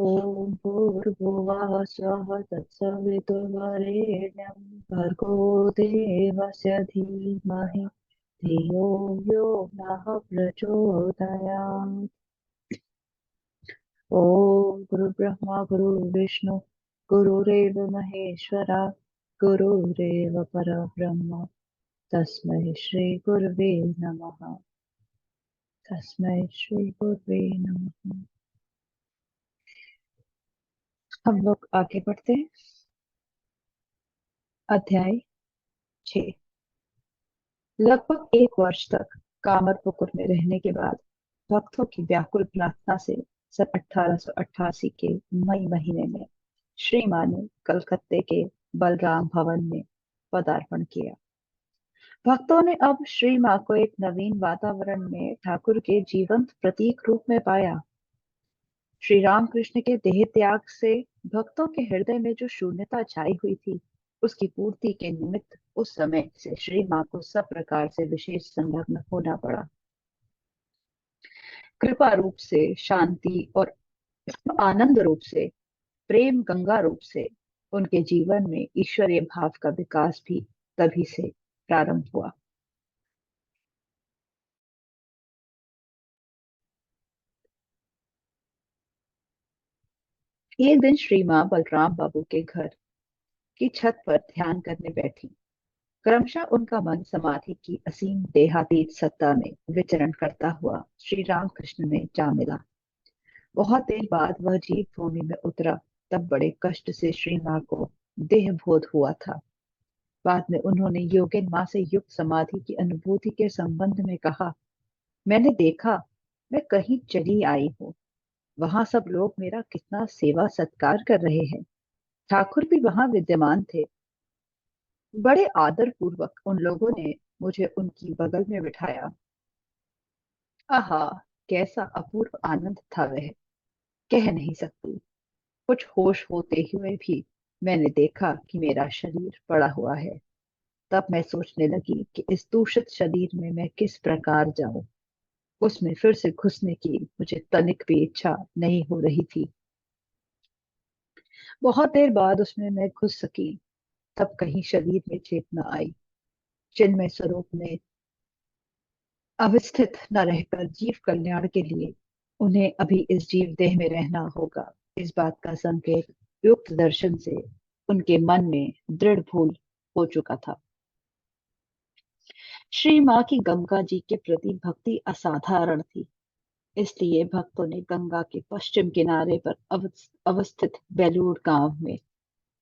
ओम भूर्भुवः स्वः तत्सवितुर्वरेण्यं भर्गो देवस्य धीमहि धियो यो नः प्रचोदयात्। ओम गुरुब्रह्मा गुरुर्विष्णु गुरुरेव महेश्वरा गुरुरेव परब्रह्म तस्मै श्री गुरुवे नमः। तस्मै श्री गुरुवे नमः। हम लोग आगे बढ़ते हैं। अध्याय 6। लगभग 1 वर्ष तक कामरपुकुर में रहने के बाद भक्तों की व्याकुल प्रार्थना से सन 1888 के मई महीने में श्री मां ने कलकत्ते के बलराम भवन में पदार्पण किया। भक्तों ने अब श्री मां को एक नवीन वातावरण में ठाकुर के जीवंत प्रतीक रूप में पाया। श्री रामकृष्ण के देह त्याग से भक्तों के हृदय में जो शून्यता छाई हुई थी, उसकी पूर्ति के निमित्त उस समय से श्री मां को सब प्रकार से विशेष संलग्न होना पड़ा। कृपा रूप से, शांति और आनंद रूप से, प्रेम गंगा रूप से उनके जीवन में ईश्वरीय भाव का विकास भी तभी से प्रारंभ हुआ। एक दिन श्री मां बलराम बाबू के घर की छत पर ध्यान करने बैठी। क्रमशः उनका मन समाधि की असीम देहातीत सत्ता में विचरण करता हुआ श्री रामकृष्ण में जा मिला। बहुत देर बाद वह जीव भूमि में उतरा, तब बड़े कष्ट से श्री मां को देह बोध हुआ था। बाद में उन्होंने योगिन मां से युक्त समाधि की अनुभूति के संबंध में कहा, मैंने देखा, मैं कहीं चली आई हूँ, वहां सब लोग मेरा कितना सेवा सत्कार कर रहे हैं। ठाकुर भी वहां विद्यमान थे। बड़े आदर पूर्वक उन लोगों ने मुझे उनकी बगल में बिठाया। आहा, कैसा अपूर्व आनंद था वह, कह नहीं सकती। कुछ होश होते हुए भी मैंने देखा कि मेरा शरीर पड़ा हुआ है। तब मैं सोचने लगी कि इस दूषित शरीर में मैं किस प्रकार जाऊं। उसमें फिर से घुसने की मुझे तनिक भी इच्छा नहीं हो रही थी। बहुत देर बाद उसमें मैं घुस सकी, तब कहीं शरीर में चेतना आई। चिन्मय स्वरूप में अवस्थित न रहकर जीव कल्याण के लिए उन्हें अभी इस जीव देह में रहना होगा, इस बात का संकेत युक्त दर्शन से उनके मन में दृढ़ भूल हो चुका था। श्री मां की गंगा जी के प्रति भक्ति असाधारण थी। इसलिए भक्तों ने गंगा के पश्चिम किनारे पर अवस्थित बेलूर गांव में,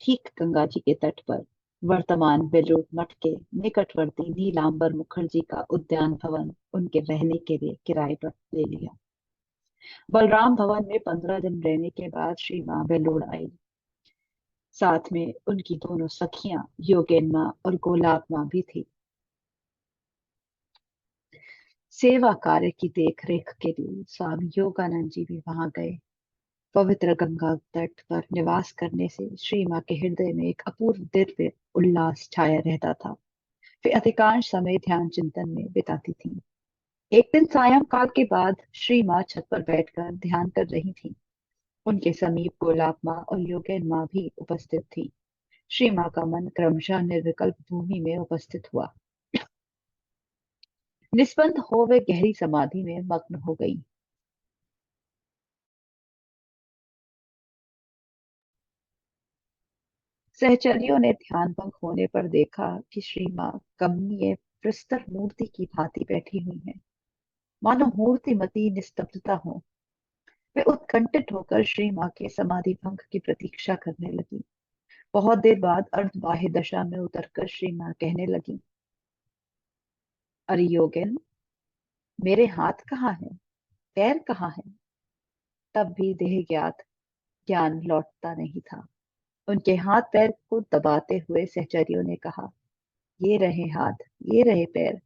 ठीक गंगा जी के तट पर, वर्तमान बेलूर मठ के निकटवर्ती नीलांबर मुखर्जी का उद्यान भवन उनके रहने के लिए किराए पर ले लिया। बलराम भवन में 15 दिन रहने के बाद श्री मां बेलूर आई। साथ में उनकी दोनों सखियां योगेन मां और गोलाब मां भी थी। सेवा कार्य की देख रेख के लिए स्वामी योगानंद जी भी वहां गए। पवित्र गंगा तट पर निवास करने से श्री मां के हृदय में एक अपूर्व दिव्य उल्लास छाया रहता था। वे अधिकांश समय ध्यान चिंतन में बिताती थीं। एक दिन सायंकाल के बाद श्री मां छत पर बैठकर ध्यान कर रही थीं। उनके समीप गोलाब मां और योगेन मां भी उपस्थित थी। श्री मां का मन क्रमशः निर्विकल्प भूमि में उपस्थित हुआ। निस्पंद हो वे गहरी समाधि में मग्न हो गई। सहचरियों ने ध्यान भंग होने पर देखा कि श्री मां कमनीय प्रस्तर मूर्ति की भांति बैठी हुई हैं, मानो मूर्तिमती निस्तब्धता हो। वे उत्कंठित होकर श्री मां के समाधि भंग की प्रतीक्षा करने लगी। बहुत देर बाद अर्धबाह्य दशा में उतरकर श्री मां कहने लगी, अरे योगेन, मेरे हाथ कहाँ हैं, पैर कहाँ हैं? तब भी देह ज्ञात ज्ञान लौटता नहीं था। उनके हाथ पैर को दबाते हुए सहचरियों ने कहा, ये रहे हाथ, ये रहे पैर।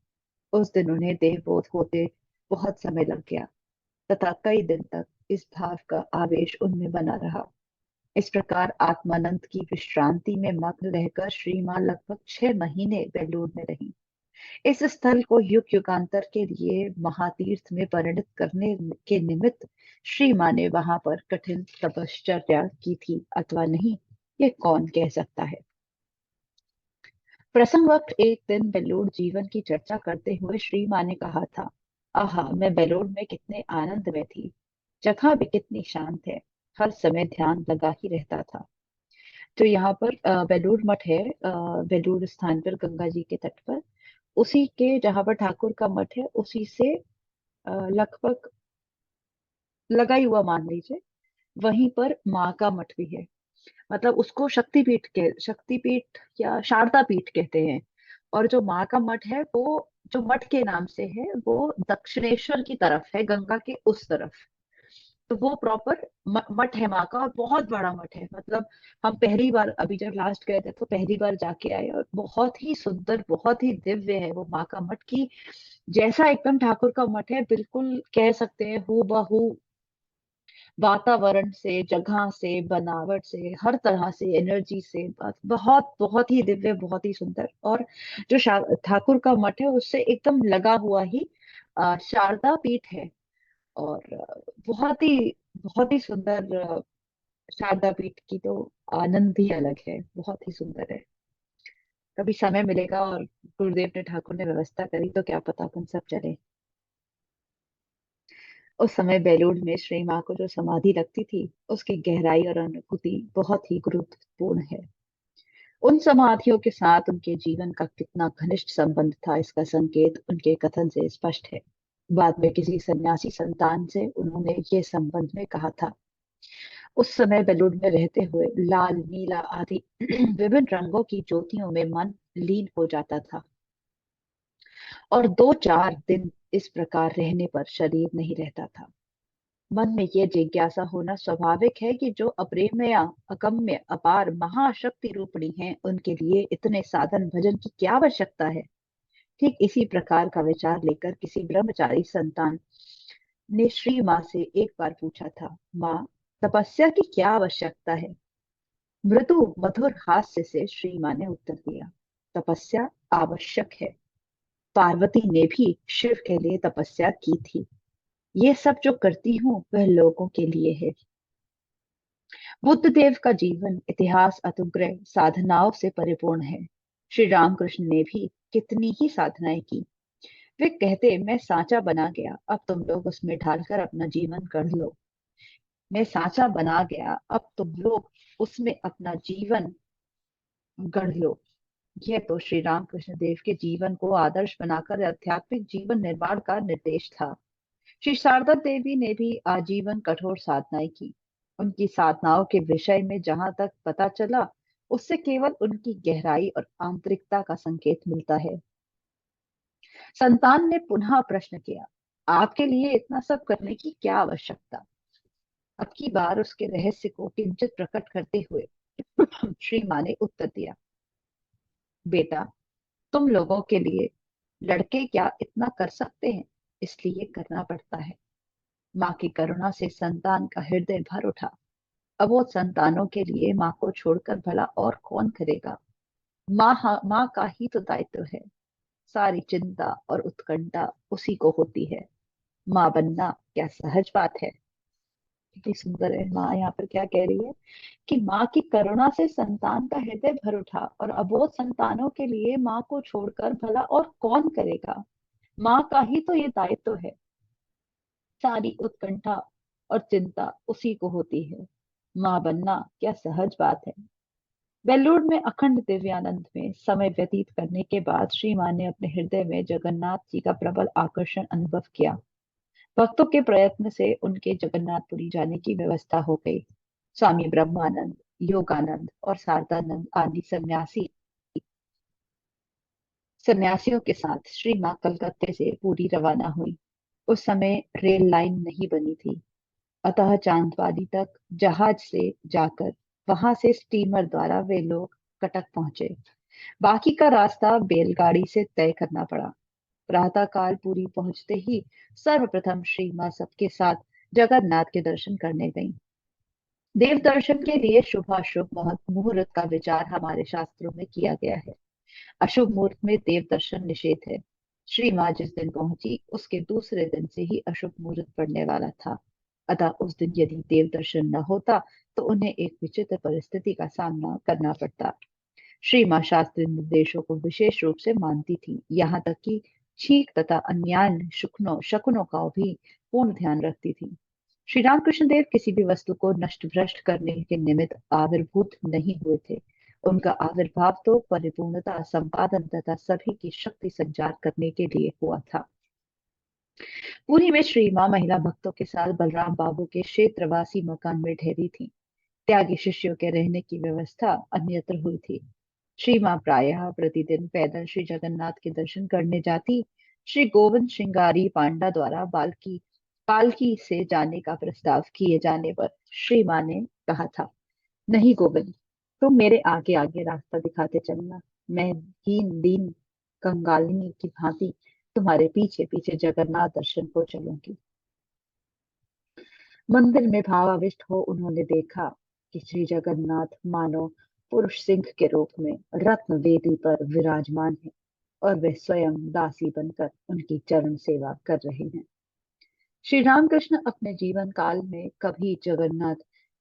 उस दिन उन्हें देह बोध होते बहुत समय लग गया, तथा कई दिन तक इस भाव का आवेश उनमें बना रहा। इस प्रकार आत्मानंद की विश्रांति में मग्न रहकर श्री मां लगभग 6 महीने बेलूर में रही। इस स्थल को युग युगांतर के लिए महातीर्थ में परिणत करने के निमित्त श्री मां ने वहां पर कठिन तपश्चर्या की थी अथवा नहीं, ये कौन कह सकता है। प्रसंग वक्त एक दिन बेलूर जीवन की चर्चा करते हुए श्री मां ने कहा था, आहा, मैं बेलूर में कितने आनंद में थी। जगह भी कितनी शांत है, हर समय ध्यान लगा ही रहता था। तो यहाँ पर बेलूर मठ है, बेलूर स्थान पर गंगा जी के तट पर, उसी के जहाँ पर ठाकुर का मठ है, उसी से लगभग लगा ही हुआ मान लीजिए, वहीं पर माँ का मठ भी है। मतलब उसको शक्तिपीठ या शारदा पीठ कहते हैं। और जो माँ का मठ है वो जो मठ के नाम से है वो दक्षिणेश्वर की तरफ है, गंगा के उस तरफ। तो वो प्रॉपर मठ है माँ का, और बहुत बड़ा मठ है। मतलब हम पहली बार अभी जब लास्ट गए थे तो पहली बार जाके आए, और बहुत ही सुंदर, बहुत ही दिव्य है वो माँ का मठ की। जैसा एकदम ठाकुर का मठ है, बिल्कुल कह सकते हैं हूबहू वातावरण से, जगह से, बनावट से, हर तरह से, एनर्जी से, बहुत बहुत ही दिव्य, बहुत ही सुंदर। और जो ठाकुर का मठ है उससे एकदम लगा हुआ ही शारदा पीठ है। और बहुत ही सुंदर शारदा पीठ की तो आनंद ही अलग है, बहुत ही सुंदर है। कभी समय मिलेगा और गुरुदेव ने, ठाकुर ने व्यवस्था करी तो क्या पता अपन सब चले। उस समय बेलूर में श्री माँ को जो समाधि लगती थी, उसकी गहराई और अनुभूति बहुत ही गुरुत्वपूर्ण है। उन समाधियों के साथ उनके जीवन का कितना घनिष्ठ संबंध था, इसका संकेत उनके कथन से स्पष्ट है। बाद में किसी सन्यासी संतान से उन्होंने ये संबंध में कहा था, उस समय बेलूर में रहते हुए लाल, नीला आदि विभिन्न रंगों की ज्योतियों में मन लीन हो जाता था, और 2-4 दिन इस प्रकार रहने पर शरीर नहीं रहता था। मन में यह जिज्ञासा होना स्वाभाविक है कि जो अप्रेमया, अगम्य, अपार, महाशक्ति रूपिणी हैं, उनके लिए इतने साधन भजन की क्या आवश्यकता है। ठीक इसी प्रकार का विचार लेकर किसी ब्रह्मचारी संतान ने श्री माँ से एक बार पूछा था, माँ, तपस्या की क्या आवश्यकता है। मृदु मधुर हास्य से श्री माँ ने उत्तर दिया, तपस्या आवश्यक है। पार्वती ने भी शिव के लिए तपस्या की थी। ये सब जो करती हूँ वह लोगों के लिए है। बुद्ध देव का जीवन इतिहास अतुग्रह साधनाओं से परिपूर्ण है। श्री रामकृष्ण ने भी कितनी ही साधनाएं की। वे कहते, मैं सांचा बना गया, अब तुम लोग उसमें ढालकर अपना जीवन गढ़ लो। मैं सांचा बना गया, अब तुम लोग उसमें अपना जीवन गढ़ लो। यह तो श्री रामकृष्ण देव के जीवन को आदर्श बनाकर आध्यात्मिक जीवन निर्माण का निर्देश था। श्री शारदा देवी ने भी आजीवन कठोर साधनाएं की। उनकी साधनाओं के विषय में जहां तक पता चला, उससे केवल उनकी गहराई और आंतरिकता का संकेत मिलता है। संतान ने पुनः प्रश्न किया, आपके लिए इतना सब करने की क्या आवश्यकता। अब की बार उसके रहस्य को किंचित प्रकट करते हुए श्री मां ने उत्तर दिया, बेटा, तुम लोगों के लिए लड़के क्या इतना कर सकते हैं, इसलिए करना पड़ता है। माँ की करुणा से संतान का हृदय भर उठा। अब वो संतानों के लिए माँ को छोड़कर भला और कौन करेगा। माँ का ही तो दायित्व है। सारी चिंता और उत्कंठा उसी को होती है। माँ बनना क्या सहज बात है। कितनी सुंदर है माँ यहाँ पर क्या कह रही है, कि माँ की करुणा से संतान का हृदय भर उठा, और अबोध संतानों के लिए माँ को छोड़कर भला और कौन करेगा। माँ का ही तो ये दायित्व है। सारी उत्कंठा और चिंता उसी को होती है। माँ बनना क्या सहज बात है। बेलूर में अखंड दिव्यानंद में समय व्यतीत करने के बाद श्री मां ने अपने हृदय में जगन्नाथ जी का प्रबल आकर्षण अनुभव किया। भक्तों के प्रयत्न से उनके जगन्नाथपुरी जाने की व्यवस्था हो गई। स्वामी ब्रह्मानंद, योगानंद और शारदानंद आदि सन्यासियों के साथ श्री मां कलकत्ते से पूरी रवाना हुई। उस समय रेल लाइन नहीं बनी थी, अतः चांदवाली तक जहाज से जाकर वहां से स्टीमर द्वारा वे लोग कटक पहुंचे। बाकी का रास्ता बैलगाड़ी से तय करना पड़ा। प्रातःकाल पूरी पहुंचते ही सर्वप्रथम श्री मां सबके साथ जगन्नाथ के दर्शन करने गईं। देव दर्शन के लिए शुभाशुभ मुहूर्त का विचार हमारे शास्त्रों में किया गया है। अशुभ मुहूर्त में देव दर्शन निषेध है। श्री माँ जिस दिन पहुंची उसके दूसरे दिन से ही अशुभ मुहूर्त पड़ने वाला था। अतः उस दिन यदि देव दर्शन न होता तो उन्हें एक विचित्र परिस्थिति का सामना करना पड़ता। श्री माँ शास्त्रीय निर्देशों को विशेष रूप से मानती थी, यहाँ तक कि छींक तथा अन्यान्य शकुनों शकुनों का भी पूर्ण ध्यान रखती थी। श्री रामकृष्ण देव किसी भी वस्तु को नष्ट भ्रष्ट करने के निमित्त आविर्भूत नहीं हुए थे। उनका आविर्भाव तो परिपूर्णता, संपादन तथा सभी की शक्ति संचार करने के लिए हुआ था। पुरी में श्री माँ महिला भक्तों के साथ बलराम बाबू के क्षेत्रवासी मकान में ठहरी थी। त्यागी शिष्यों के रहने की व्यवस्था अन्यत्र हुई थी। श्री माँ प्रायः प्रतिदिन पैदल श्री जगन्नाथ के दर्शन करने जाती। श्री गोविंद श्रृंगारी पांडा द्वारा बाल्की पालकी से जाने का प्रस्ताव किए जाने पर श्री माँ ने कहा था, नहीं गोविंद, तुम मेरे आगे आगे रास्ता दिखाते चलना। मैं दीन दीन कंगालिनी की भांति तुम्हारे पीछे पीछे जगन्नाथ दर्शन को चलूंगी। मंदिर में भावाविष्ट हो उन्होंने देखा कि श्री जगन्नाथ मानो पुरुष सिंह के रूप में रत्न वेदी पर विराजमान है और वे स्वयं दासी बनकर उनकी चरण सेवा कर रहे हैं। श्री रामकृष्ण अपने जीवन काल में कभी जगन्नाथ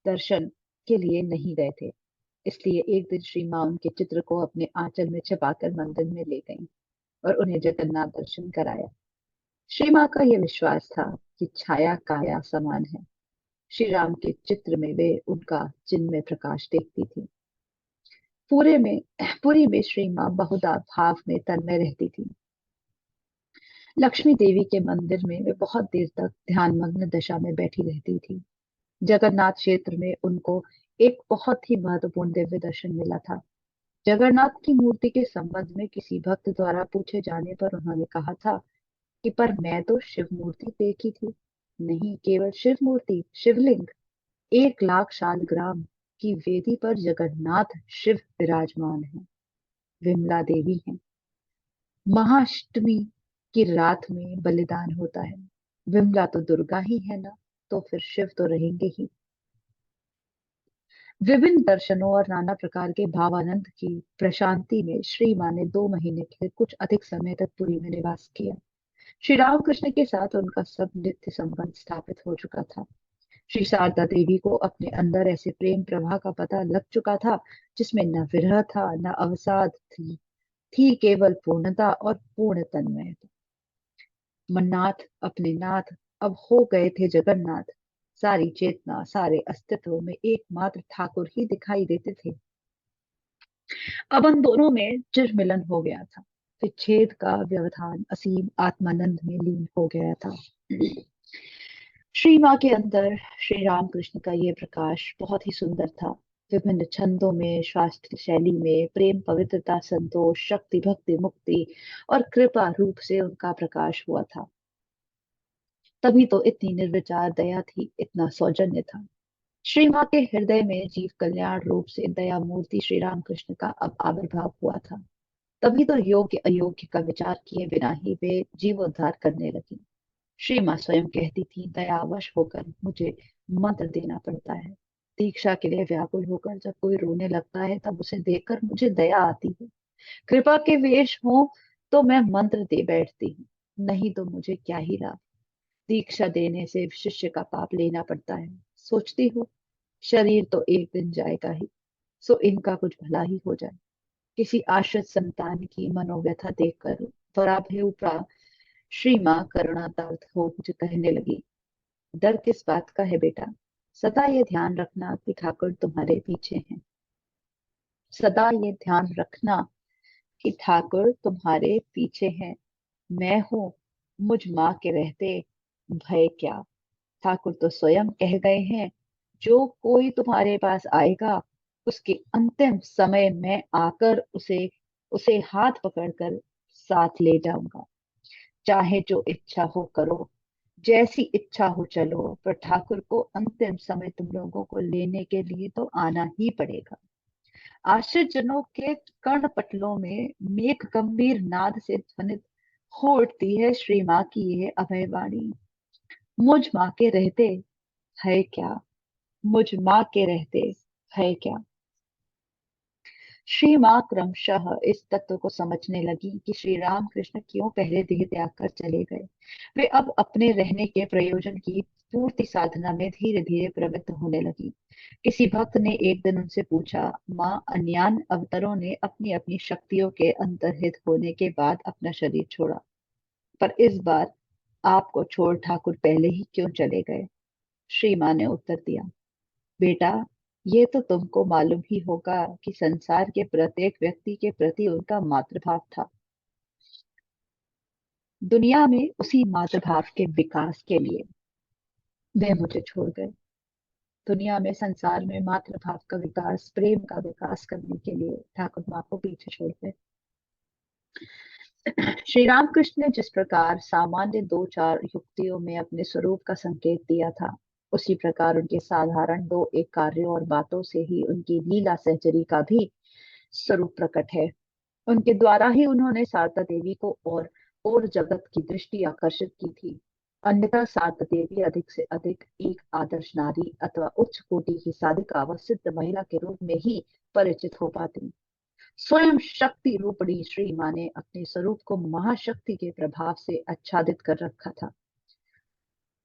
दर्शन के लिए नहीं गए थे। इसलिए एक दिन श्री माँ उनके चित्र को अपने आंचल में छिपाकर मंदिर में ले गईं और उन्हें जगन्नाथ दर्शन कराया। श्री माँ का यह विश्वास था कि छाया काया समान है। श्री राम के चित्र में वे उनका चिन्मय प्रकाश देखती थी। पूरे में पुरी में श्री माँ बहुधा भाव में तन्मय रहती थी। लक्ष्मी देवी के मंदिर में वे बहुत देर तक ध्यानमग्न दशा में बैठी रहती थी। जगन्नाथ क्षेत्र में उनको एक बहुत ही महत्वपूर्ण दिव्य दर्शन मिला था। जगन्नाथ की मूर्ति के संबंध में किसी भक्त द्वारा पूछे जाने पर उन्होंने कहा था कि पर मैं तो शिव मूर्ति देखी थी। नहीं, केवल शिव मूर्ति, शिवलिंग। 1 लाख शालग्राम की वेदी पर जगन्नाथ शिव विराजमान है, विमला देवी है। महाअष्टमी की रात में बलिदान होता है। विमला तो दुर्गा ही है ना, तो फिर शिव तो रहेंगे ही। विभिन्न दर्शनों और नाना प्रकार के भावानंद की प्रशांति में श्री माँ ने 2 महीने के कुछ अधिक समय तक पुरी में निवास किया। श्री रामकृष्ण के साथ उनका सब नित्य संबंध स्थापित हो चुका था। श्री शारदा देवी को अपने अंदर ऐसे प्रेम प्रवाह का पता लग चुका था जिसमें न विरह था न अवसाद थी केवल पूर्णता और पूर्ण तन्मयता। मन्नाथ अपने नाथ अब हो गए थे जगन्नाथ। सारी चेतना, सारे अस्तित्व में एकमात्र ठाकुर ही दिखाई देते थे। अब उन दोनों में चिरमिलन हो गया था। विच्छेद का व्यवधान असीम आत्मानंद में लीन हो गया था। श्री माँ के अंदर श्री रामकृष्ण का ये प्रकाश बहुत ही सुंदर था। विभिन्न छंदों में, शास्त्रीय शैली में, प्रेम, पवित्रता, संतोष, शक्ति, भक्ति, मुक्ति और कृपा रूप से उनका प्रकाश हुआ था। तभी तो इतनी निर्विचार दया थी, इतना सौजन्य था। श्री माँ के हृदय में जीव कल्याण रूप से दया मूर्ति श्री रामकृष्ण का अब आविर्भाव हुआ था। तभी तो योग्य अयोग्य का विचार किए बिना ही वे जीवोद्धार करने लगी। श्री माँ स्वयं कहती थी, दयावश होकर मुझे मंत्र देना पड़ता है। दीक्षा के लिए व्याकुल होकर जब कोई रोने लगता है तब उसे देखकर मुझे दया आती है। कृपा के वेश हो तो मैं मंत्र दे बैठती हूँ, नहीं तो मुझे क्या ही लाभ। दीक्षा देने से शिष्य का पाप लेना पड़ता है। सोचती हूँ शरीर तो एक दिन जाएगा ही, सो इनका कुछ भला ही हो जाए। किसी आश्रित संतान की मनोव्यथा देखकर पराभय उपरा श्री माँ करुणातार्थ हो मुझे कहने लगी, डर किस बात का है बेटा? सदा ये ध्यान रखना कि ठाकुर तुम्हारे पीछे हैं। सदा ये ध्यान रखना कि ठाकुर तुम्हारे पीछे हैं। मैं हूं, मुझ माँ के रहते भय क्या। ठाकुर तो स्वयं कह गए हैं, जो कोई तुम्हारे पास आएगा उसके अंतिम समय में आकर उसे उसे हाथ पकड़कर साथ ले जाऊंगा। चाहे जो इच्छा हो करो, जैसी इच्छा हो चलो, पर ठाकुर को अंतिम समय तुम लोगों को लेने के लिए तो आना ही पड़ेगा। आश्रित जनों के कर्ण पटलों में मेघ गंभीर नाद से ध्वनित हो उठती है श्री माँ की यह अभय वाणी। मुझ माँ के रहते है क्या, मुझ माँ के रहते है क्या। श्री माँ क्रमशः इस तत्व को समझने लगी कि श्री राम कृष्ण क्यों पहले देह त्याग कर चले गए। वे अब अपने रहने के प्रयोजन की पूर्ति साधना में धीरे धीरे प्रवृत्त होने लगी। किसी भक्त ने एक दिन उनसे पूछा, माँ, अन्यान अवतारों ने अपनी अपनी शक्तियों के अंतर्हित होने के बाद अपना शरीर छोड़ा, पर इस बार आपको छोड़ ठाकुर पहले ही क्यों चले गए? श्री माँ ने उत्तर दिया, बेटा, ये तो तुमको मालूम ही होगा कि संसार के प्रत्येक व्यक्ति के प्रति उनका मातृभाव था। दुनिया में उसी मातृभाव के विकास के लिए वे मुझे छोड़ गए। दुनिया में, संसार में मातृभाव का विकास, प्रेम का विकास करने के लिए ठाकुर माँ को पीछे छोड़ गए। श्री रामकृष्ण ने जिस प्रकार सामान्य दो चार युक्तियों में अपने स्वरूप का संकेत दिया था, उसी प्रकार उनके साधारण दो एक कार्यों और बातों से ही उनकी लीला सहचरी का भी स्वरूप प्रकट है। उनके द्वारा ही उन्होंने शारदा देवी को और जगत की दृष्टि आकर्षित की थी। अन्यथा शारदा देवी अधिक से अधिक एक आदर्श नारी अथवा उच्च कोटि की साधिका व सिद्ध महिला के रूप में ही परिचित हो पाती। स्वयं शक्ति रूपणी श्री माँ ने अपने स्वरूप को महाशक्ति के प्रभाव से आच्छादित कर रखा था।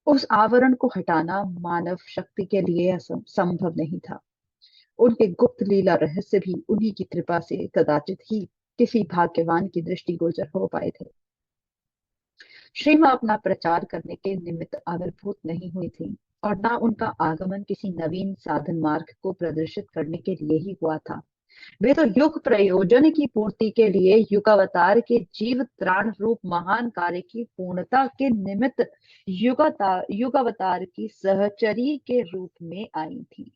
उस आवरण को हटाना मानव शक्ति के लिए संभव नहीं था। उनके गुप्त लीला रहस्य भी उन्हीं की कृपा से कदाचित ही किसी भाग्यवान की दृष्टि गोचर हो पाए थे। श्री माँ अपना प्रचार करने के निमित्त आविर्भूत नहीं हुई थी, और ना उनका आगमन किसी नवीन साधन मार्ग को प्रदर्शित करने के लिए ही हुआ था। वे तो युग प्रयोजन की पूर्ति के लिए युगावतार के जीव त्राण रूप महान कार्य की पूर्णता के निमित्त युगावतार की सहचरी के रूप में आई थी।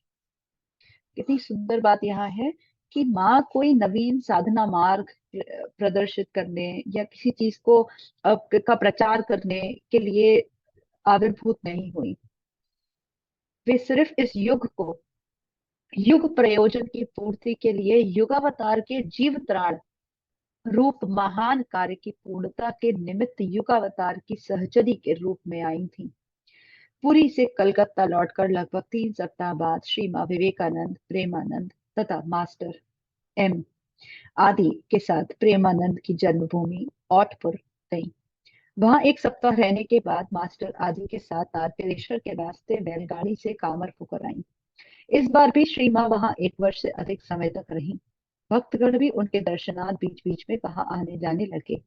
कितनी सुंदर बात यहाँ है कि माँ कोई नवीन साधना मार्ग प्रदर्शित करने या किसी चीज को का प्रचार करने के लिए आविर्भूत नहीं हुई। वे सिर्फ इस युग को युग प्रयोजन की पूर्ति के लिए युगावतार के जीव त्राण रूप महान कार्य की पूर्णता के निमित्त युगावतार की सहचरी के रूप में आई थी। पुरी से कलकत्ता लौटकर लगभग 3 सप्ताह बाद श्री माँ विवेकानंद, प्रेमानंद तथा मास्टर एम आदि के साथ प्रेमानंद की जन्मभूमि औटपुर गई। वहां 1 सप्ताह रहने के बाद मास्टर आदि के साथ तारकेश्वर के रास्ते बैलगाड़ी से कामरपुकुर आई। इस बार भी श्री माँ वहां 1 वर्ष से अधिक समय तक रही। भक्तगण भी उनके दर्शनार्थ बीच बीच में वहां आने जाने लगे।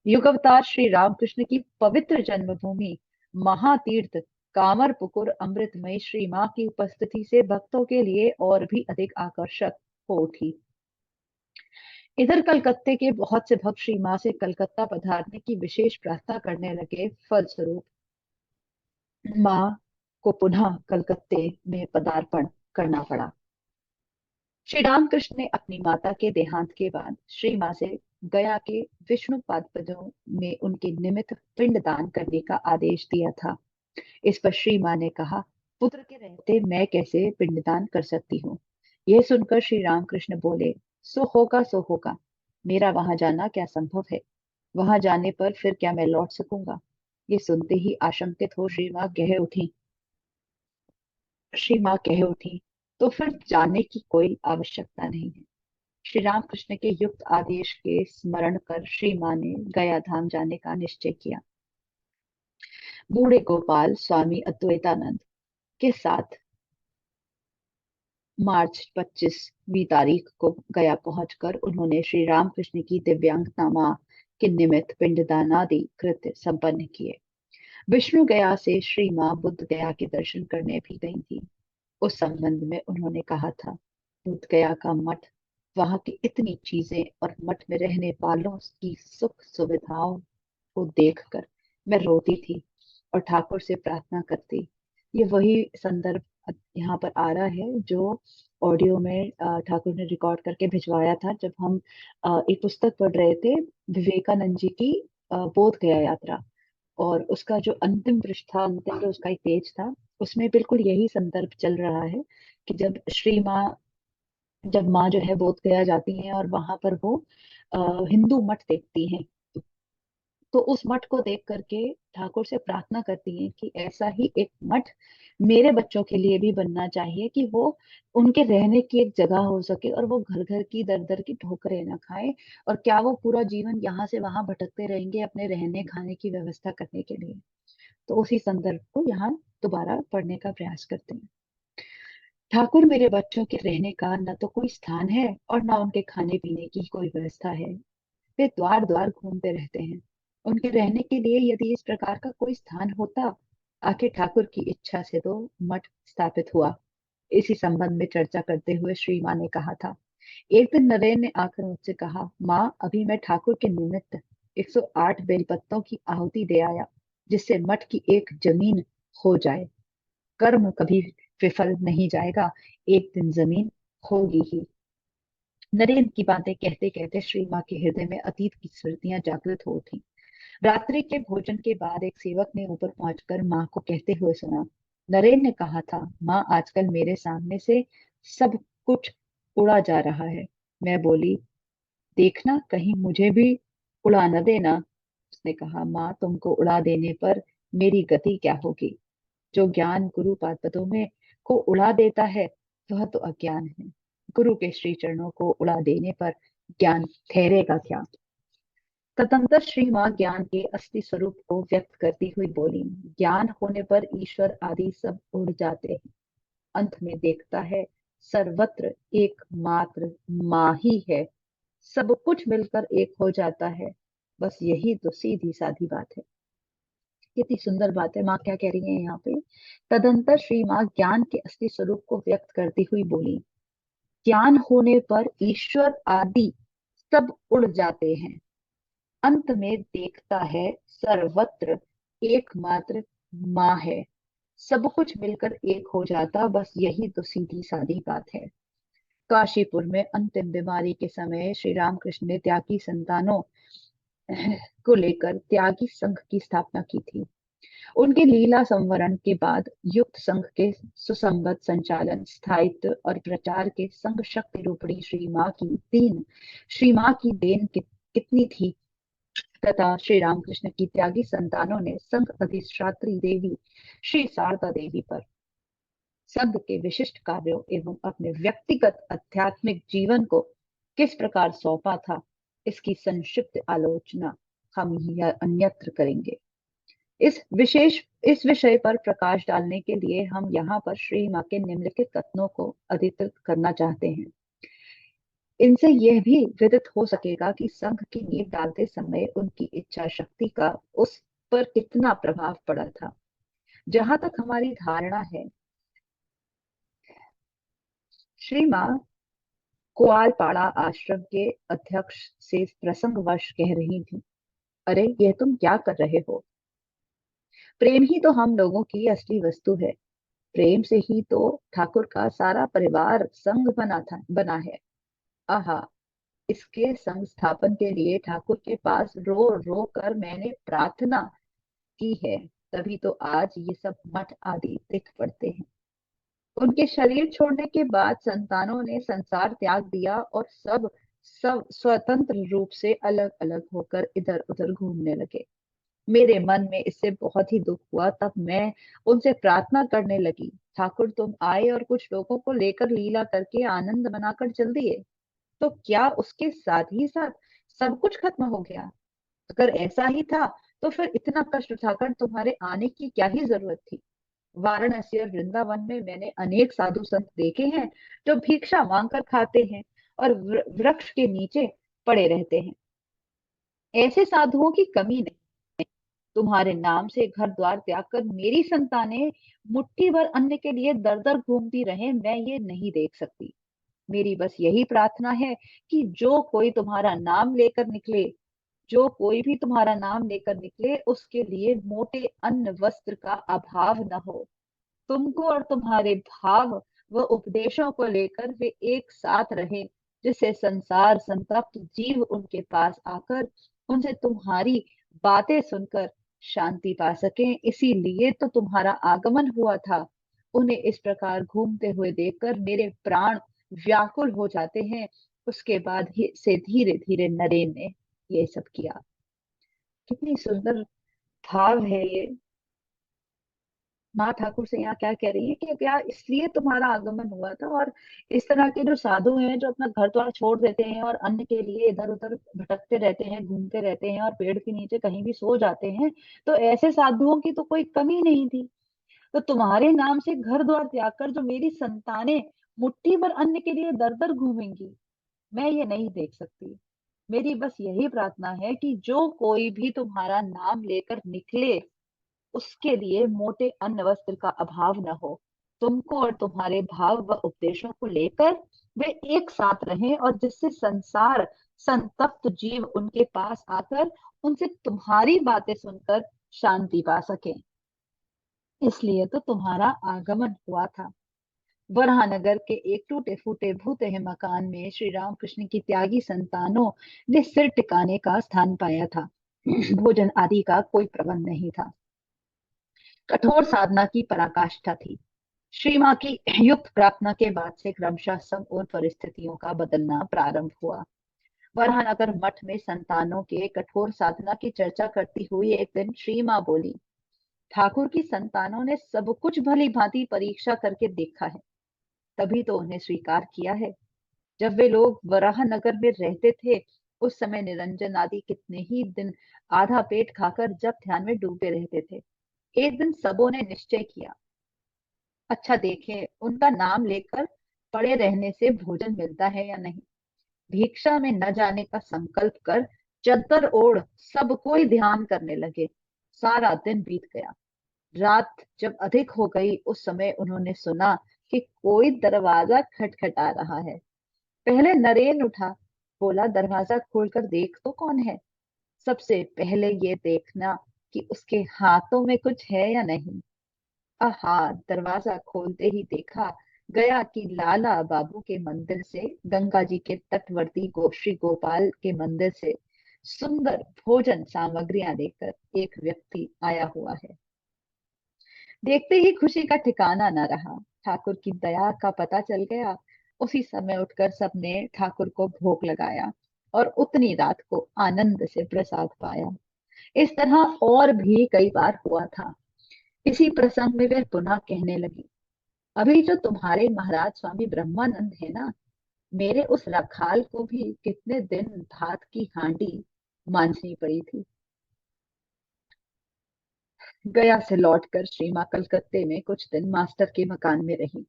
युगावतार श्री रामकृष्ण की पवित्र जन्मभूमि महातीर्थ कामरपुकुर अमृतमयी श्री माँ की उपस्थिति से भक्तों के लिए और भी अधिक आकर्षक हो उठी। इधर कलकत्ते के बहुत से भक्त श्री माँ से कलकत्ता पधारने की विशेष प्रार्थना करने लगे। फलस्वरूप माँ को पुनः कलकत्ते में पदार्पण करना पड़ा। श्री रामकृष्ण ने अपनी माता के देहांत के बाद श्री माँ से गया के विष्णु पादपदों में उनके निमित्त पिंड दान करने का आदेश दिया था। इस पर श्री माँ ने कहा, पुत्र के रहते मैं कैसे पिंडदान कर सकती हूँ? यह सुनकर श्री रामकृष्ण बोले, सो होगा सो होगा। मेरा वहां जाना क्या संभव है? वहां जाने पर फिर क्या मैं लौट सकूंगा? ये सुनते ही आशंकित हो श्री माँ कह उठी, तो फिर जाने की कोई आवश्यकता नहीं है। श्री रामकृष्ण के युक्त आदेश के स्मरण कर श्री माँ ने गया धाम जाने का निश्चय किया। बूढ़े गोपाल स्वामी अद्वैतानंद के साथ मार्च 25वीं तारीख को गया पहुंचकर उन्होंने श्री रामकृष्ण की दिव्यांगता मां के निमित्त पिंडदान आदि कृत्य संपन्न किए। विष्णु गया से श्री मां बुद्ध गया के दर्शन करने भी गई थी। उस संबंध में उन्होंने कहा था, बुद्ध गया का मठ, वहां की इतनी चीजें और मठ में रहने वालों की सुख सुविधाओं को देखकर मैं रोती थी और ठाकुर से प्रार्थना करती। ये वही संदर्भ यहाँ पर आ रहा है जो ऑडियो में ठाकुर ने रिकॉर्ड करके भिजवाया था जब हम एक पुस्तक पढ़ रहे थे, विवेकानंद जी की बोध गया यात्रा। और उसका जो अंतिम पृष्ठ था, अंतिम जो उसका एक पेज था, उसमें बिल्कुल यही संदर्भ चल रहा है कि जब माँ जो है बोध गया जाती हैं और वहां पर वो हिंदू मठ देखती हैं, तो उस मठ को देख करके ठाकुर से प्रार्थना करती हैं कि ऐसा ही एक मठ मेरे बच्चों के लिए भी बनना चाहिए, कि वो उनके रहने की एक जगह हो सके और वो घर घर की दर दर की ठोकरें ना खाएं। और क्या वो पूरा जीवन यहाँ से वहां भटकते रहेंगे अपने रहने खाने की व्यवस्था करने के लिए। तो उसी संदर्भ को यहाँ दोबारा पढ़ने का प्रयास करते हैं। ठाकुर मेरे बच्चों के रहने का न तो कोई स्थान है और न उनके खाने पीने की कोई व्यवस्था है। वे द्वार द्वार घूमते रहते हैं। उनके रहने के लिए यदि इस प्रकार का कोई स्थान होता, आखिर ठाकुर की इच्छा से तो मठ स्थापित हुआ। इसी संबंध में चर्चा करते हुए श्री माँ ने कहा था। एक दिन नरेन ने आकर मुझसे कहा, माँ अभी मैं ठाकुर के निमित्त 108 बेलपत्तों की आहुति दे आया, जिससे मठ की एक जमीन हो जाए। कर्म कभी विफल नहीं जाएगा, एक दिन जमीन होगी ही। नरेन की बातें कहते कहते श्री माँ के हृदय में अतीत की स्मृतियां जागृत हो उठी। रात्रि के भोजन के बाद एक सेवक ने ऊपर पहुंचकर माँ को कहते हुए सुना, नरेन ने कहा था, माँ आजकल मेरे सामने से सब कुछ उड़ा जा रहा है। मैं बोली, देखना कहीं मुझे भी उड़ा न देना। उसने कहा, माँ तुमको उड़ा देने पर मेरी गति क्या होगी। जो ज्ञान गुरु पादपदों में को उड़ा देता है वह तो अज्ञान है। गुरु के श्री चरणों को उड़ा देने पर ज्ञान ठहरेगा क्या। तदंतर श्री माँ ज्ञान के असली स्वरूप को व्यक्त करती हुई बोली, ज्ञान होने पर ईश्वर आदि सब उड़ जाते हैं। अंत में देखता है सर्वत्र एकमात्र माँ ही है। सब कुछ मिलकर एक हो जाता है। बस यही तो सीधी साधी बात है। कितनी सुंदर बात है। माँ क्या कह रही है यहाँ पे। तदंतर श्री माँ ज्ञान के असली स्वरूप को व्यक्त करती हुई बोली, ज्ञान होने पर ईश्वर आदि सब उड़ जाते हैं। अंत में देखता है सर्वत्र एकमात्र माँ है। सब कुछ मिलकर एक हो जाता, बस यही तो सीधी सादी बात है। काशीपुर में अंतिम बीमारी के समय श्री रामकृष्ण ने त्यागी संतानों को लेकर त्यागी संघ की स्थापना की थी। उनके लीला संवरण के बाद युक्त संघ के सुसंगत संचालन, स्थायित्व और प्रचार के संघ शक्ति रूपणी श्री माँ की देन कितनी थी। तथा श्री रामकृष्ण की त्यागी संतानों ने संघ अधिष्ठात्री देवी श्री शारदा देवी पर संघ के विशिष्ट कार्यों एवं अपने व्यक्तिगत आध्यात्मिक जीवन को किस प्रकार सौंपा था, इसकी संक्षिप्त आलोचना हम यह अन्यत्र करेंगे। इस विषय पर प्रकाश डालने के लिए हम यहाँ पर श्री माँ के निम्नलिखित कथनों को अधिकृत करना चाहते हैं। इनसे यह भी विदित हो सकेगा कि संघ की नींव डालते समय उनकी इच्छा शक्ति का उस पर कितना प्रभाव पड़ा था। जहां तक हमारी धारणा है, श्री माँ कुआलपाड़ा आश्रम के अध्यक्ष से प्रसंगवश कह रही थी, अरे यह तुम क्या कर रहे हो। प्रेम ही तो हम लोगों की असली वस्तु है। प्रेम से ही तो ठाकुर का सारा परिवार संघ बना है। आहा, इसके संस्थापन के लिए ठाकुर के पास रो रो कर मैंने प्रार्थना की है, तभी तो आज ये सब मठ आदि दिख पड़ते हैं। उनके शरीर छोड़ने के बाद संतानों ने संसार त्याग दिया और सब सब स्वतंत्र रूप से अलग अलग होकर इधर उधर घूमने लगे। मेरे मन में इससे बहुत ही दुख हुआ। तब मैं उनसे प्रार्थना करने लगी, ठाकुर तुम आए और कुछ लोगों को लेकर लीला करके आनंद मनाकर चल दिए, तो क्या उसके साथ ही साथ सब कुछ खत्म हो गया। अगर ऐसा ही था तो फिर इतना कष्ट उठाकर तुम्हारे आने की क्या ही जरूरत थी। वाराणसी और वृंदावन में मैंने अनेक साधु संत देखे हैं जो भिक्षा मांगकर खाते हैं और वृक्ष के नीचे पड़े रहते हैं। ऐसे साधुओं की कमी नहीं। तुम्हारे नाम से घर द्वार त्याग कर मेरी संतानें मुट्ठी भर अन्न के लिए दर दर घूमती रहे, मैं ये नहीं देख सकती। मेरी बस यही प्रार्थना है कि जो कोई भी तुम्हारा नाम लेकर निकले उसके लिए मोटे अन्न वस्त्र का अभाव न हो। तुमको और तुम्हारे भाव व उपदेशों को लेकर वे एक साथ रहे, जिससे संसार संतप्त जीव उनके पास आकर उनसे तुम्हारी बातें सुनकर शांति पा सके। इसीलिए तो तुम्हारा आगमन हुआ था। उन्हें इस प्रकार घूमते हुए देखकर मेरे प्राण व्याकुल हो जाते हैं। उसके बाद ही से धीरे धीरे नरेन ने ये सब किया। कितनी सुंदर भाव है ये। माँ ठाकुर से यहाँ क्या कह रही है कि क्या इसलिए तुम्हारा आगमन हुआ था, और इस तरह के जो साधु हैं जो अपना घर द्वार छोड़ देते हैं और अन्न के लिए इधर उधर भटकते रहते हैं, घूमते रहते हैं और पेड़ के नीचे कहीं भी सो जाते हैं, तो ऐसे साधुओं की तो कोई कमी नहीं थी। तो तुम्हारे नाम से घर द्वार त्याग कर जो मेरी संतानें मुट्ठी भर अन्न के लिए दर दर घूमेंगी, मैं ये नहीं देख सकती। मेरी बस यही प्रार्थना है कि जो कोई भी तुम्हारा नाम लेकर निकले, उसके लिए मोटे अन्न वस्त्र का अभाव न हो। तुमको और तुम्हारे भाव व उपदेशों को लेकर वे एक साथ रहें, और जिससे संसार संतप्त जीव उनके पास आकर उनसे तुम्हारी बातें सुनकर शांति पा सके। इसलिए तो तुम्हारा आगमन हुआ था। बरहानगर के एक टूटे फूटे भूते हैं मकान में श्री रामकृष्ण की त्यागी संतानों ने सिर टिकाने का स्थान पाया था। भोजन आदि का कोई प्रबंध नहीं था। कठोर साधना की पराकाष्ठा थी। श्री माँ की युक्त प्रार्थना के बाद से क्रमशः सब और परिस्थितियों का बदलना प्रारंभ हुआ। वरहानगर मठ में संतानों के कठोर साधना की चर्चा करती हुई एक दिन श्री माँ बोली, ठाकुर की संतानों ने सब कुछ भली भांति परीक्षा करके देखा है, तभी तो उन्हें स्वीकार किया है। जब वे लोग वराहनगर में रहते थे, उस समय निरंजन आदि कितने ही दिन आधा पेट खाकर जब ध्यान में डूबे रहते थे। एक दिन सबों ने निश्चय किया, अच्छा देखें उनका नाम लेकर पड़े रहने से भोजन मिलता है या नहीं। भिक्षा में न जाने का संकल्प कर चद्दर ओढ़ सब कोई ध्यान करने लगे। सारा दिन बीत गया। रात जब अधिक हो गई, उस समय उन्होंने सुना कि कोई दरवाजा खटखटा रहा है। पहले नरेन उठा, बोला दरवाजा खोलकर देख तो कौन है। सबसे पहले ये देखना कि उसके हाथों में कुछ है या नहीं। आहा, दरवाजा खोलते ही देखा गया कि लाला बाबू के मंदिर से, गंगा जी के तटवर्ती श्री गोपाल के मंदिर से सुंदर भोजन सामग्रियां लेकर एक व्यक्ति आया हुआ है। देखते ही खुशी का ठिकाना न रहा। ठाकुर की दया का पता चल गया। उसी समय उठकर सबने ठाकुर को भोग लगाया और उतनी रात को आनंद से प्रसाद पाया। इस तरह और भी कई बार हुआ था। इसी प्रसंग में वह पुनः कहने लगी, अभी जो तुम्हारे महाराज स्वामी ब्रह्मानंद है ना, मेरे उस रखाल को भी कितने दिन भात की हांडी मांझनी पड़ी थी। गया से लौटकर श्री माँ कलकत्ते में कुछ दिन मास्टर के मकान में रही।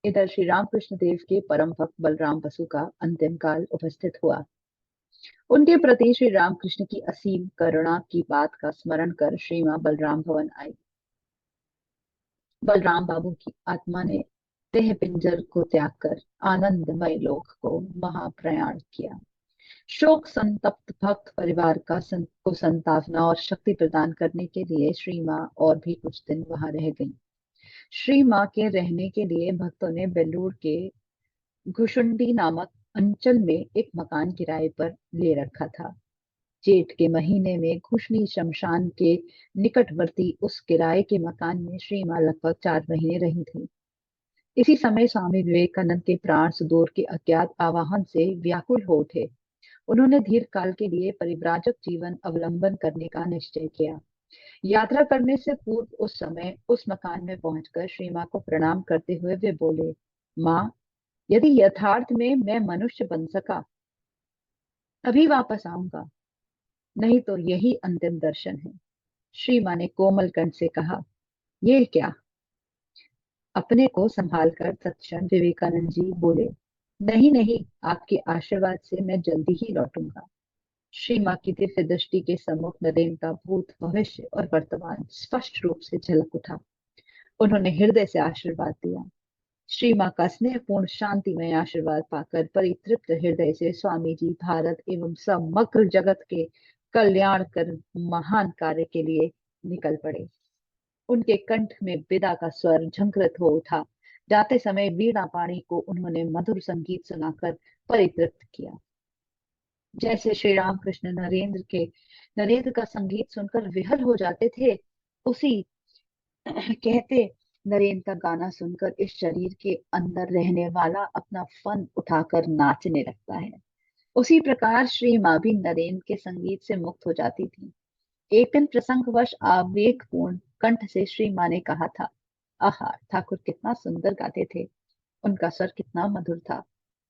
इधर श्री रामकृष्ण देव के परम भक्त बलराम बसु का अंतिम काल उपस्थित हुआ। उनके प्रति श्री रामकृष्ण की असीम करुणा की बात का स्मरण कर श्री माँ बलराम भवन आई। बलराम बाबू की आत्मा ने देह पिंजर को त्याग कर आनंदमय लोक को महाप्रयाण किया। शोक संतप्त भक्त परिवार को संतावना और शक्ति प्रदान करने के लिए श्री माँ और भी कुछ दिन वहां रह गईं। श्री माँ के रहने के लिए भक्तों ने बेलूर के घुशुंडी नामक अंचल में एक मकान किराए पर ले रखा था। जेठ के महीने में घुशनी शमशान के निकटवर्ती उस किराए के मकान में श्री माँ लगभग 4 महीने रही थी। इसी समय स्वामी विवेकानंद के प्राण सुदूर के अज्ञात आवाहन से व्याकुल हो उठे। उन्होंने दीर्घ काल के लिए परिव्राजक जीवन अवलंबन करने का निश्चय किया। यात्रा करने से पूर्व उस समय उस मकान में पहुंचकर श्री माँ को प्रणाम करते हुए वे बोले, माँ, यदि यथार्थ में मैं मनुष्य बन सका, अभी वापस आऊंगा, नहीं तो यही अंतिम दर्शन है। श्री माँ ने कोमल कंठ से कहा, ये क्या? अपने को संभाल कर तत्क्षण विवेकानंद जी बोले, नहीं नहीं, आपके आशीर्वाद से मैं जल्दी ही लौटूंगा। श्री माँ की दिव्य दृष्टि के सम्मुख नरेन का भूत, भविष्य और वर्तमान स्पष्ट रूप से झलक उठा। उन्होंने हृदय से आशीर्वाद दिया। श्री माँ का स्नेहपूर्ण शांतिमय आशीर्वाद पाकर परितृप्त हृदय से स्वामी जी भारत एवं समग्र जगत के कल्याण कर महान कार्य के लिए निकल पड़े। उनके कंठ में विदा का स्वर झंकृत हो उठा। जाते समय वीणा पाणी को उन्होंने मधुर संगीत सुनाकर परितृप्त किया। जैसे श्री रामकृष्ण नरेंद्र का संगीत सुनकर विहल हो जाते थे, उसी कहते नरेंद्र का गाना सुनकर इस शरीर के अंदर रहने वाला अपना फन उठाकर नाचने लगता है। उसी प्रकार श्री माँ भी नरेंद्र के संगीत से मुक्त हो जाती थी। एक दिन प्रसंगवश आवेगपूर्ण कंठ से श्री माँ ने कहा था, आहा, ठाकुर कितना सुंदर गाते थे। उनका स्वर कितना मधुर था।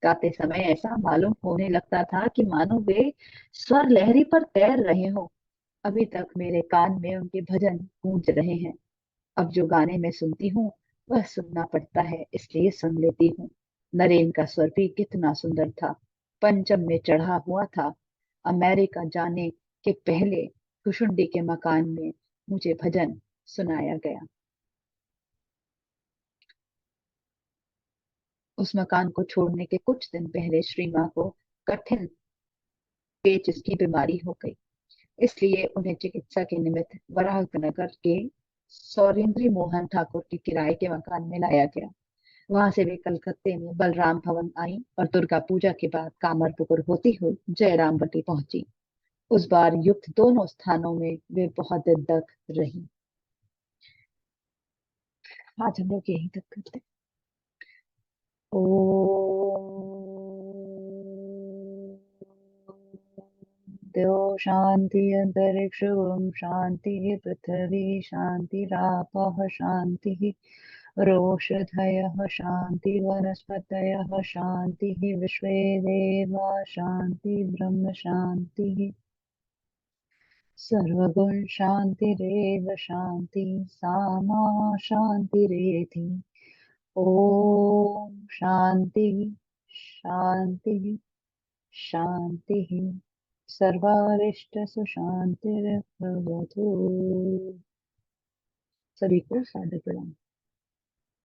गाते समय ऐसा मालूम होने लगता था कि मानो वे स्वर लहरी पर तैर रहे हो। अभी तक मेरे कान में उनके भजन गूंज रहे हैं। अब जो गाने में सुनती हूँ वह सुनना पड़ता है, इसलिए सुन लेती हूँ। नरेन का स्वर भी कितना सुंदर था, पंचम में चढ़ा हुआ था। अमेरिका जाने के पहले कुशुंडी के मकान में मुझे भजन सुनाया गया। उस मकान को छोड़ने के कुछ दिन पहले श्री माँ को कठिन पेचिश की बीमारी हो गई। इसलिए उन्हें चिकित्सा के निमित्त वराहनगर के सौरेंद्र मोहन ठाकुर के किराए के मकान में लाया गया। वहां से वे कलकत्ते में बलराम भवन आई और दुर्गा पूजा के बाद कामरपुकुर होती हुई जयरामबटी पहुंची। उस बार युक्त दोनों स्थानों में वे बहुत दिन तक रही। आज हम लोग यही तक करते हैं। द्यो शांति अंतरिक्ष ओम शांति पृथ्वी शांतिरापः शांति रोषधयः शांति वनस्पतयः शांति विश्वे देवा शांति ब्रह्म शांति सर्वगुण शांतिरेव शांति सामा शांतिरेधि। ओम शांति शांति शांति सर्वारिष्ट सुशांतिर्भवतु। सभी को सादर प्रणाम।